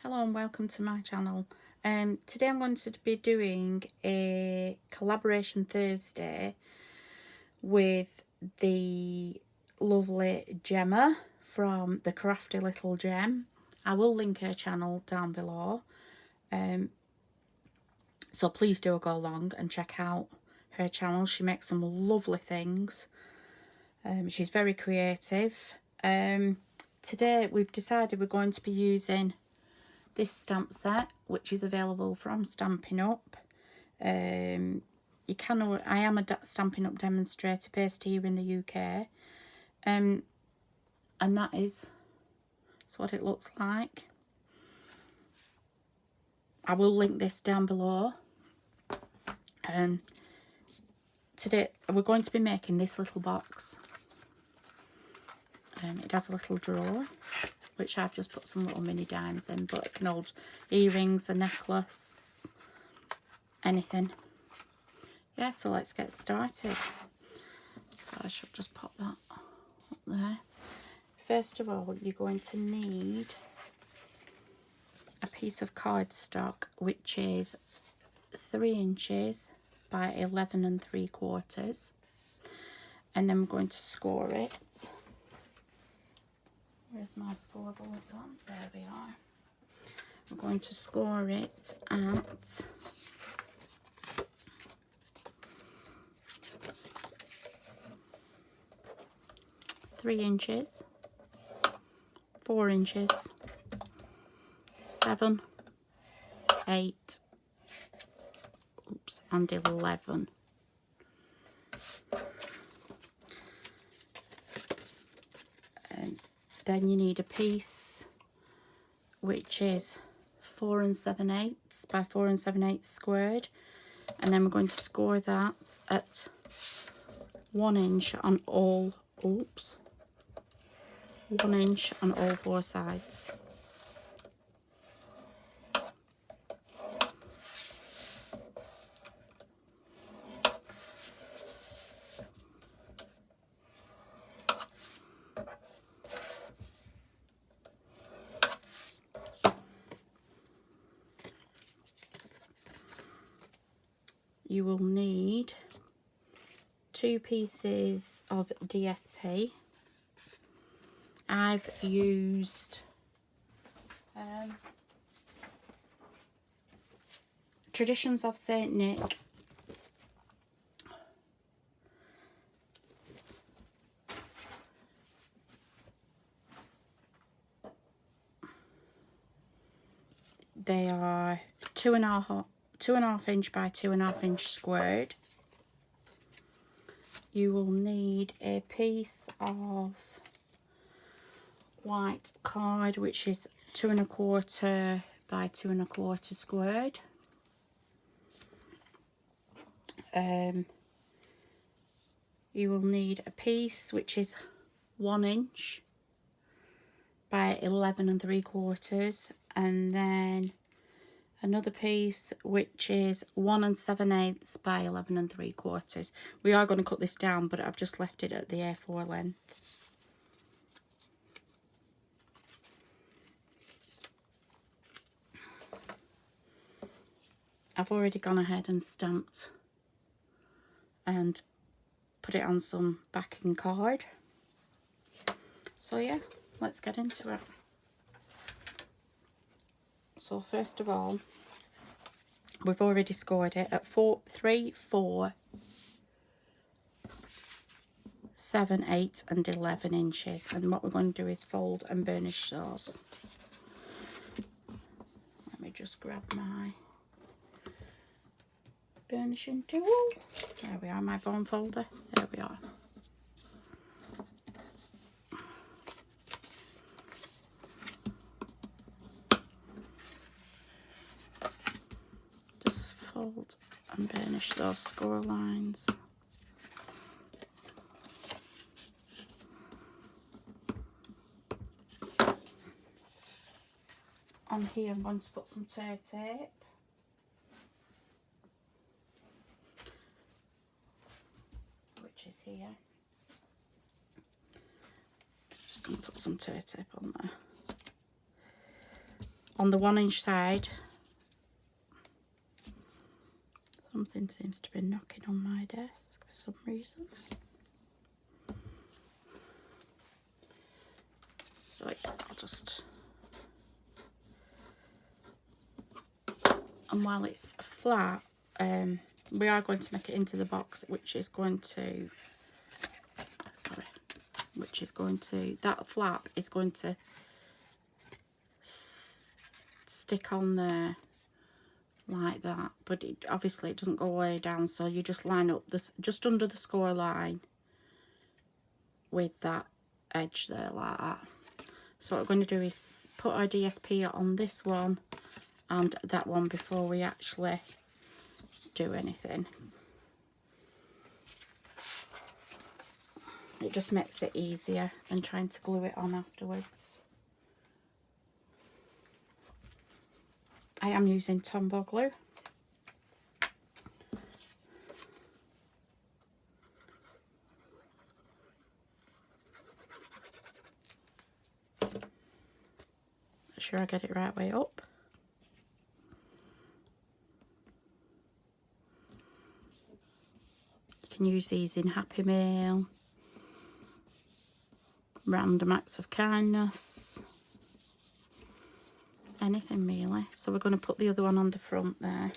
Hello and welcome to my channel. Today I'm going to be doing a collaboration Thursday with the lovely Gemma from the Crafty Little Gem. I will link her channel down below, so please do go along and check out her channel. She makes some lovely things. She's very creative. Today we've decided we're going to be using this stamp set, which is available from Stampin' Up. I am a Stampin' Up demonstrator based here in the UK, and that's what it looks like. I will link this down below. Today we're going to be making this little box. It has a little drawer, which I've just put some little mini dimes in, but it can hold earrings, a necklace, anything. Yeah, so let's get started. So I should just pop that up there. First of all, you're going to need a piece of cardstock, which is 3 inches by 11 3/4, and then we're going to score it. Where's my score bullet gone? There we are. We're going to score it at 3 inches, 4 inches, 7, 8, and 11. Then you need a piece which is 4 7/8 by 4 7/8 squared, and then we're going to score that at 1 inch on all 1 inch on all 4 sides. You will need 2 pieces of DSP. I've used Traditions of Saint Nick. They are 2.5 inch by 2.5 inch squared. You will need a piece of white card, which is 2 1/4 by 2 1/4 squared. You will need a piece which is 1 inch by 11 3/4, and then another piece which is 1 7/8 by 11 3/4. We are going to cut this down, but I've just left it at the A4 length. I've already gone ahead and stamped and put it on some backing card. So yeah, let's get into it. So first of all, we've already scored it at 3, 4, 7, 8 and 11 inches. And what we're going to do is fold and burnish those. Let me just grab my burnishing tool. There we are, my bone folder. There we are. Just fold and burnish those score lines. On here I'm going to put some tear tape. Which is here. Just going to put some tear tape on there. on the 1-inch side. Something seems to be knocking on my desk for some reason. So I'll just... And while it's flat, we are going to make it into the box, which is going to... Sorry. Which is going to... That flap is going to stick on there like that, but obviously it doesn't go way down, so you just line up this just under the score line with that edge there like that. So what we're going to do is put our DSP on this one and that one before we actually do anything. It just makes it easier than trying to glue it on afterwards. I am using Tombow glue. Make sure I get it right way up. You can use these in Happy Meal, Random Acts of Kindness, anything really. So we're going to put the other one on the front there.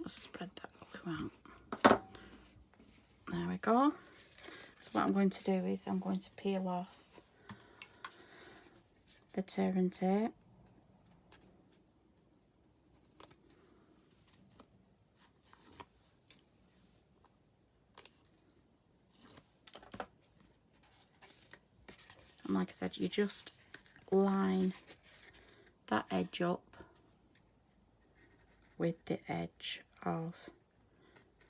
Just spread that glue out. There we go. So what I'm going to do is I'm going to peel off the tear and tape. And like I said, you just line that edge up with the edge of,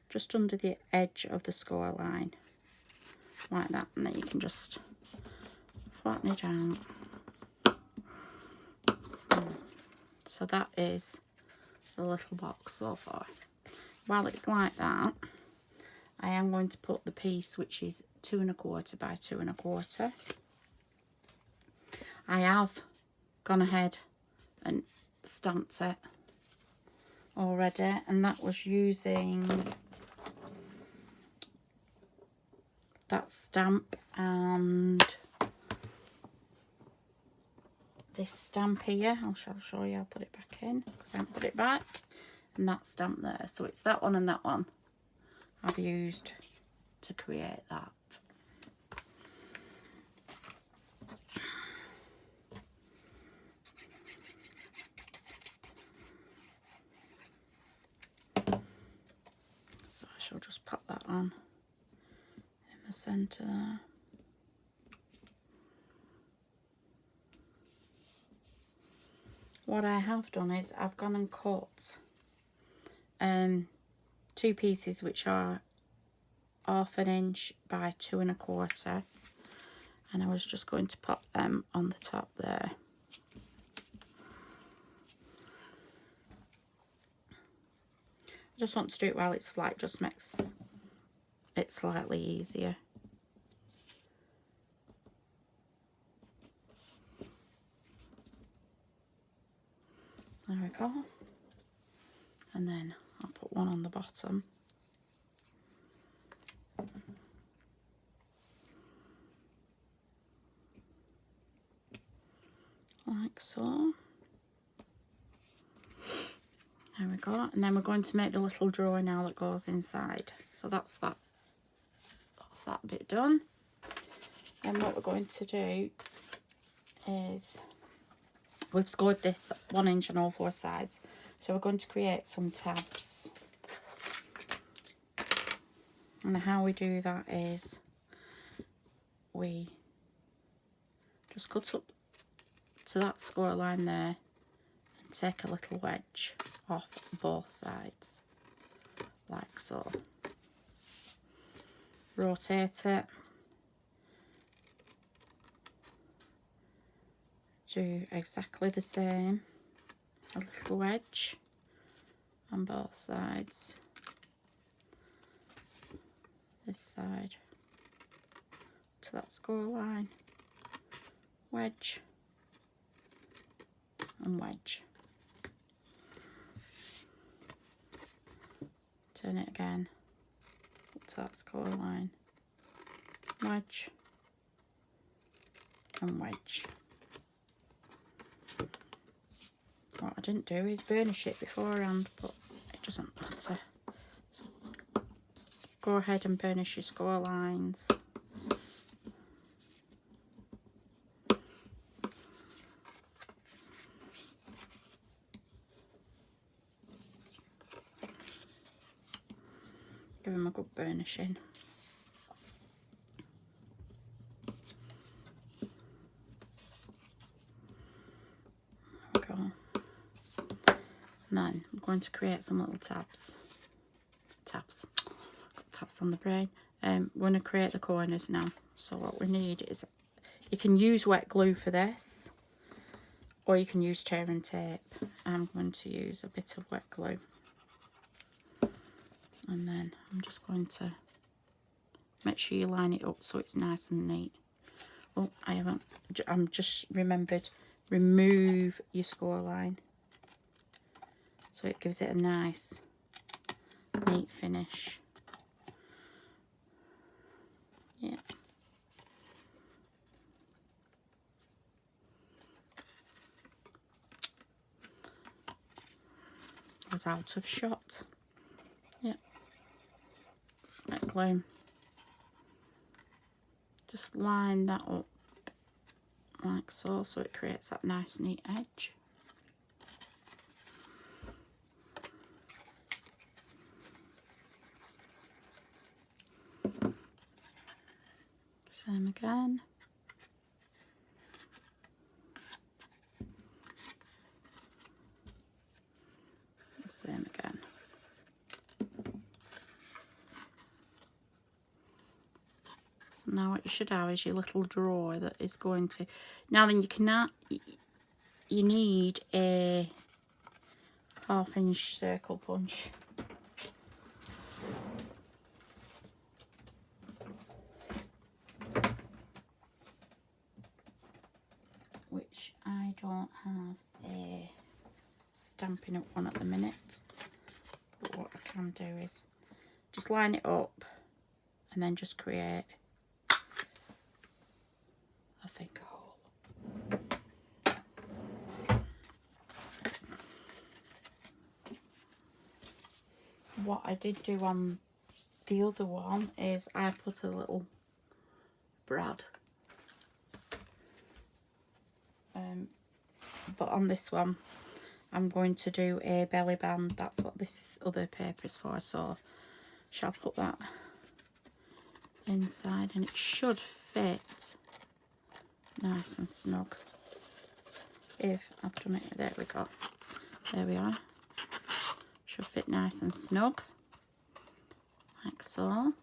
just under the edge of the score line, like that, and then you can just flatten it out. So that is the little box so far. While it's like that, I am going to put the piece which is 2 1/4 by 2 1/4. I have gone ahead and stamped it already, and that was using that stamp and this stamp here. I'll show you. I'll put it back in because I haven't put it back, and that stamp there. So it's that one and that one I've used to create that. So I shall just pop that on in the centre there. What I have done is I've gone and cut 2 pieces which are 1/2 inch by 2 1/4, and I was just going to pop them on the top there. I just want to do it while it's flat, just makes it slightly easier. There we go. And then I'll put one on the bottom. Like so. There we go. And then we're going to make the little drawer now that goes inside. So that's that bit done. And what we're going to do is, we've scored this 1 inch on all 4 sides, so we're going to create some tabs. And how we do that is we just cut up to that score line there and take a little wedge off both sides like so. Rotate it. Do exactly the same. A little wedge on both sides. This side to that score line. Wedge and wedge. Turn it again up to that score line. Wedge and wedge. What I didn't do is burnish it beforehand, but it doesn't matter. So go ahead and burnish your score lines. Give them a good burnishing. There we go. And then I'm going to create some little tabs. Tabs. Got tabs on the brain. We're going to create the corners now. So what we need is, you can use wet glue for this, or you can use tear and tape. I'm going to use a bit of wet glue. And then I'm just going to make sure you line it up so it's nice and neat. Oh, I haven't, I'm just remembered, remove your score line so it gives it a nice neat finish. Yeah. I was out of shot. Yeah. Wet glue. Just line that up like so, so it creates that nice neat edge. Same again. The same again. So now what you should have is your little drawer that is going to, now then you cannot, you need a 1/2 inch circle punch. Which I don't have a Stampin' Up! One at the minute. But what I can do is just line it up and then just create a finger hole. What I did do on the other one is I put a little brad. But on this one I'm going to do a belly band. That's what this other paper is for, so shall put that inside and it should fit nice and snug. If I've done it, there we go. There we are. Should fit nice and snug, like so.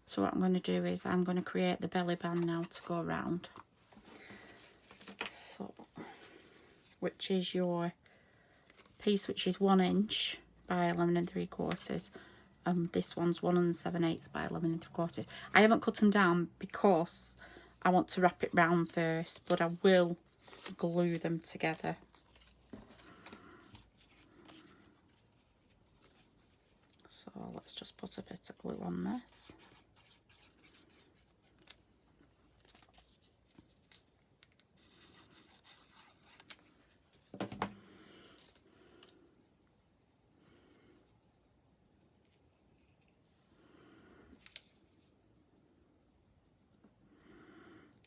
So what I'm going to do is I'm going to create the belly band now to go around. So, which is your piece, which is 1 inch by 11 3/4. This one's 1 7/8 by 11 3/4. I haven't cut them down because I want to wrap it round first, but I will glue them together. So let's just put a bit of glue on this.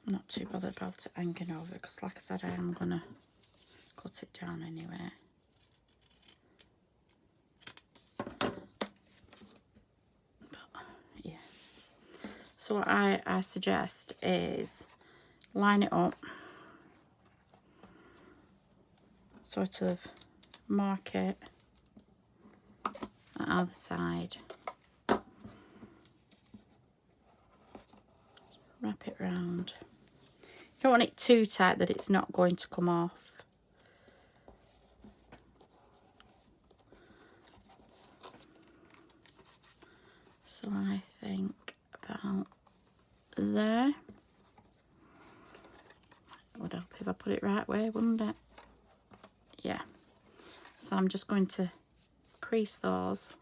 I'm not too bothered about it hanging over because, like I said, I am going to cut it down anyway. But, yeah. So what I suggest is line it up, sort of mark it other side. Wrap it round. You don't want it too tight that it's not going to come off. So I think about there. It would help if I put it right way, wouldn't it? Yeah. So I'm just going to crease those,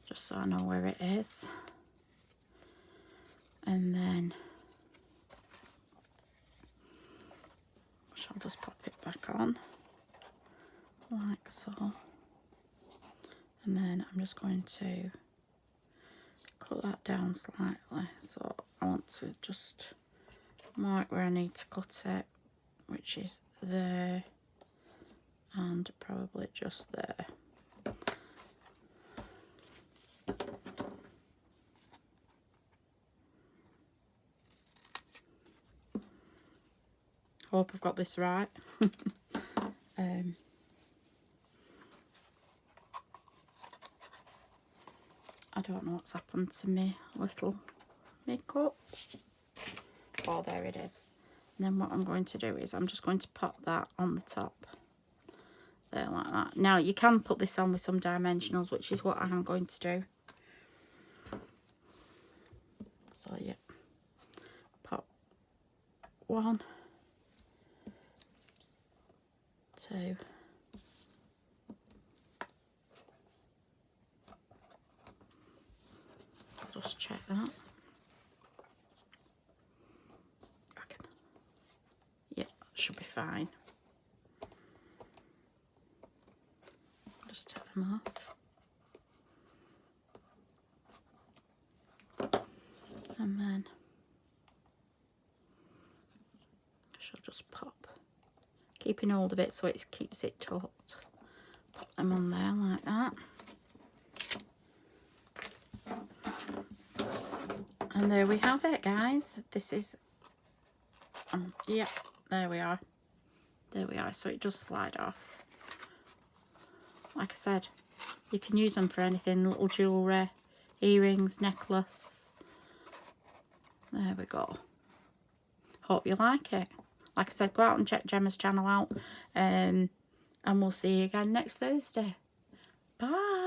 just so I know where it is. And then I'll just pop it back on, like so. And then I'm just going to cut that down slightly. So I want to just mark where I need to cut it, which is there and probably just there. Hope I've got this right. I don't know what's happened to me little makeup. Oh, there it is. And then what I'm going to do is I'm just going to pop that on the top there like that. Now you can put this on with some dimensionals, which is what I'm going to do. So yeah, pop 1, 2, I'll just check that. Yeah, that should be fine. Just take them off. And then I shall just pop, keeping hold of it so it keeps it taut. Pop them on there like that. And there we have it, guys. This is, yeah, there we are. There we are. So it does slide off. Like I said, you can use them for anything, little jewellery, earrings, necklace. There we go. Hope you like it. Like I said, go out and check Gemma's channel out. And we'll see you again next Thursday. Bye.